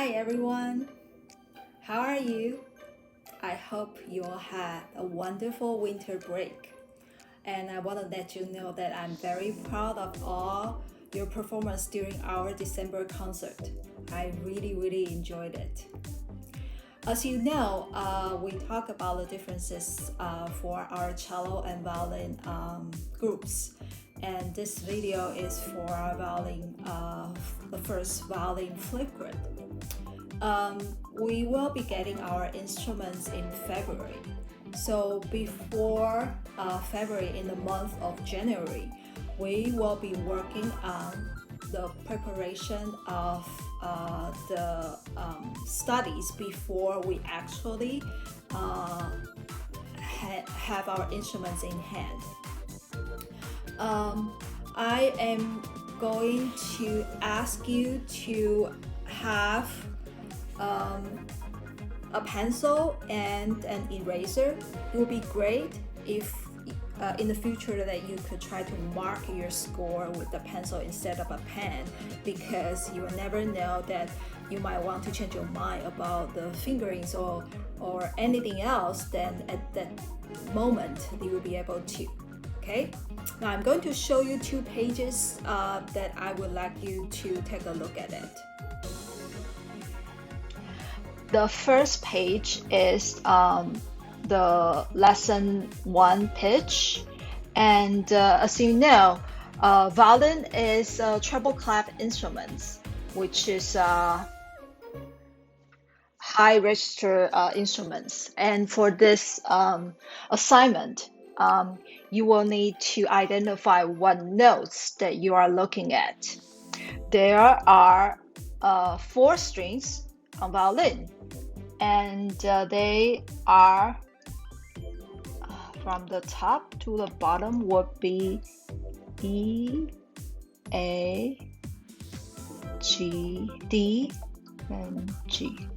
Hi everyone, how are you? I hope you all had a wonderful winter break. And I want to let you know that I'm very proud of all your performance during our December concert. I really enjoyed it. As you know, we talk about the differences for our cello and violin groups. And this video is for our violin, the first violin FlipGrid. We will be getting our instruments in February. So before February, in the month of January, we will be working on the preparation of the studies before we actually have our instruments in hand. I am going to ask you to have a pencil and an eraser. It would be great if in the future that you could try to mark your score with a pencil instead of a pen, because you will never know that you might want to change your mind about the fingerings or anything else. Then at that moment you will be able to. Okay, now I'm going to show you 2 pages that I would like you to take a look at it. The first page is the lesson 1 pitch, and as you know, violin is a treble clef instrument, which is high register instruments. And for this assignment, you will need to identify what notes that you are looking at. There are 4 strings on violin, and they are from the top to the bottom would be E, A, G, D, and G.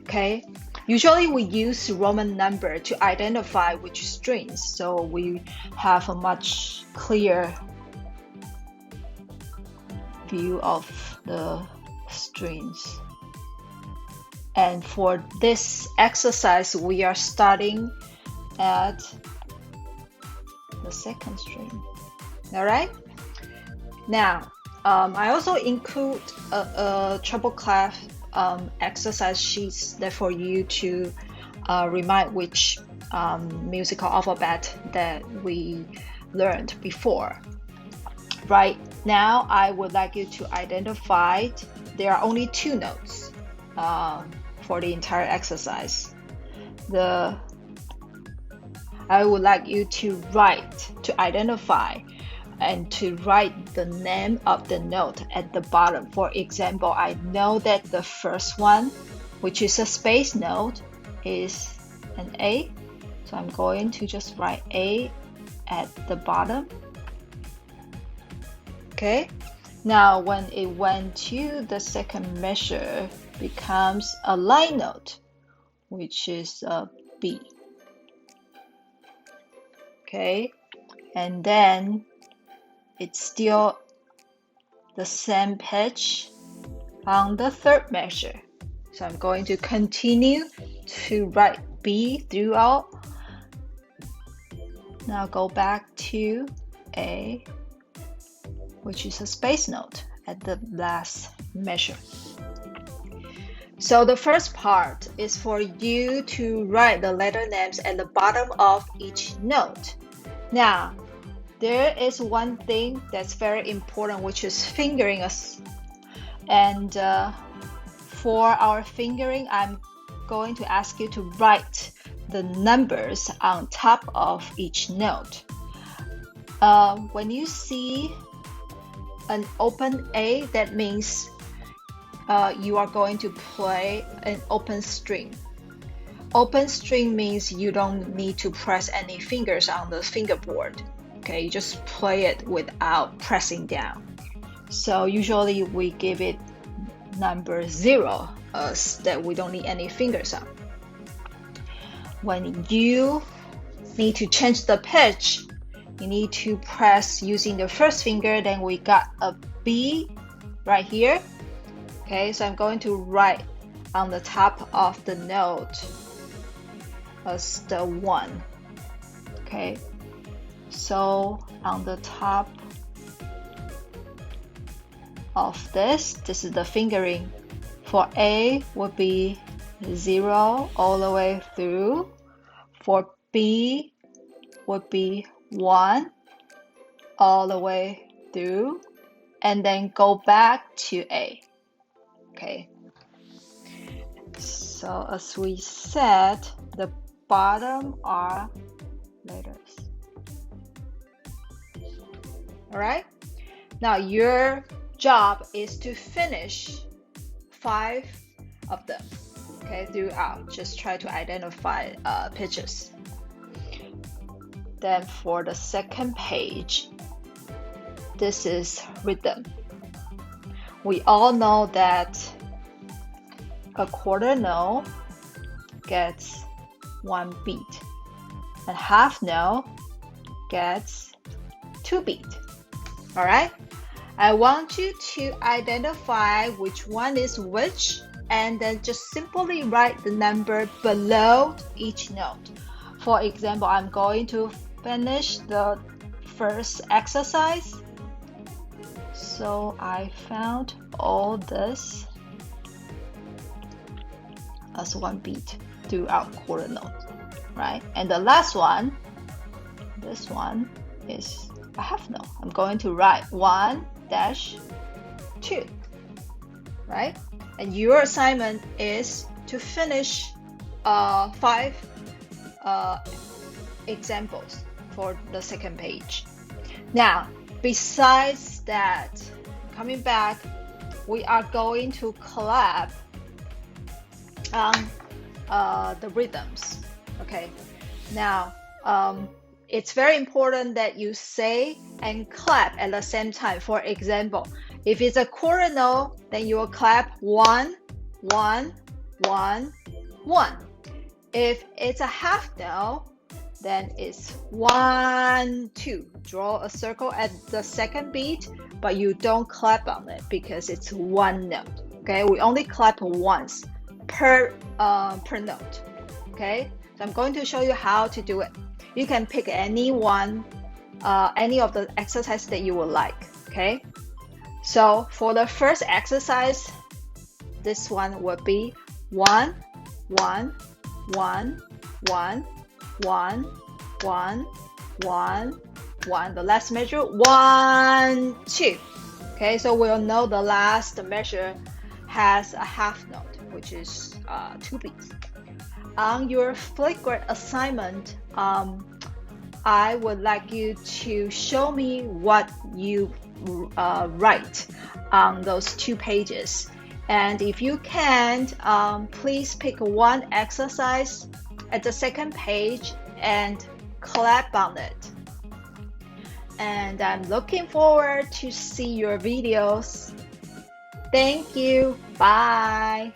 Okay, usually we use Roman number to identify which strings, so we have a much clearer view of the strings. And for this exercise, we are starting at the 2nd string. All right. Now, I also include a treble clef exercise sheets that for you to remind which musical alphabet that we learned before. Right now, I would like you to identify there are only 2 notes for the entire exercise. I would like you to identify and to write the name of the note at the bottom. For example, I know that the first one, which is a space note, is an A. So I'm going to just write A at the bottom. Okay. Now, when it went to the 2nd measure, becomes a line note, which is a B. Okay, and then it's still the same pitch on the 3rd measure. So I'm going to continue to write B throughout. Now go back to A, which is a space note at the last measure. So the first part is for you to write the letter names at the bottom of each note. Now, there is one thing that's very important, which is fingering us. And for our fingering, I'm going to ask you to write the numbers on top of each note. When you see an open A, that means you are going to play an open string. Open string means you don't need to press any fingers on the fingerboard. Okay, you just play it without pressing down. So usually we give it number 0, that we don't need any fingers on. When you need to change the pitch, you need to press using the first finger. Then we got a B right here. Okay, so I'm going to write on the top of the note as the 1. Okay, so on the top of this is the fingering. For A would be 0 all the way through. For B would be 1 all the way through, and then go back to A. Okay, so as we said, the bottom are letters. All right, now your job is to finish 5 of them, okay, throughout. Just try to identify pitches. Then for the second page, this is rhythm. We all know that a quarter note gets 1 beat, and half note gets 2 beats. All right, I want you to identify which one is which, and then just simply write the number below each note. For example, I'm going to finish the first exercise. So I found all this as 1 beat throughout quarter note, right? And the last one, this one is a half note. I'm going to write 1-2, right? And your assignment is to finish 5 examples for the second page. Now, besides that, coming back, we are going to clap on the rhythms. Okay, now it's very important that you say and clap at the same time. For example, if it's a quarter note, then you will clap 1, 1, 1, 1. If it's a half note, then it's 1, 2. Draw a circle at the second beat, but you don't clap on it because it's 1 note. Okay, we only clap once per note. Okay, so I'm going to show you how to do it. You can pick any one, any of the exercise that you would like. Okay, so for the first exercise, this one would be 1, 1, 1, 1, 1, 1, 1, 1. The last measure, 1, 2. Okay, so we'll know the last measure has a half note, which is 2 beats. On your FlipGrid assignment, I would like you to show me what you write on those 2 pages. And if you can't, please pick one exercise at the second page and clap on it. And I'm looking forward to see your videos. Thank you. Bye.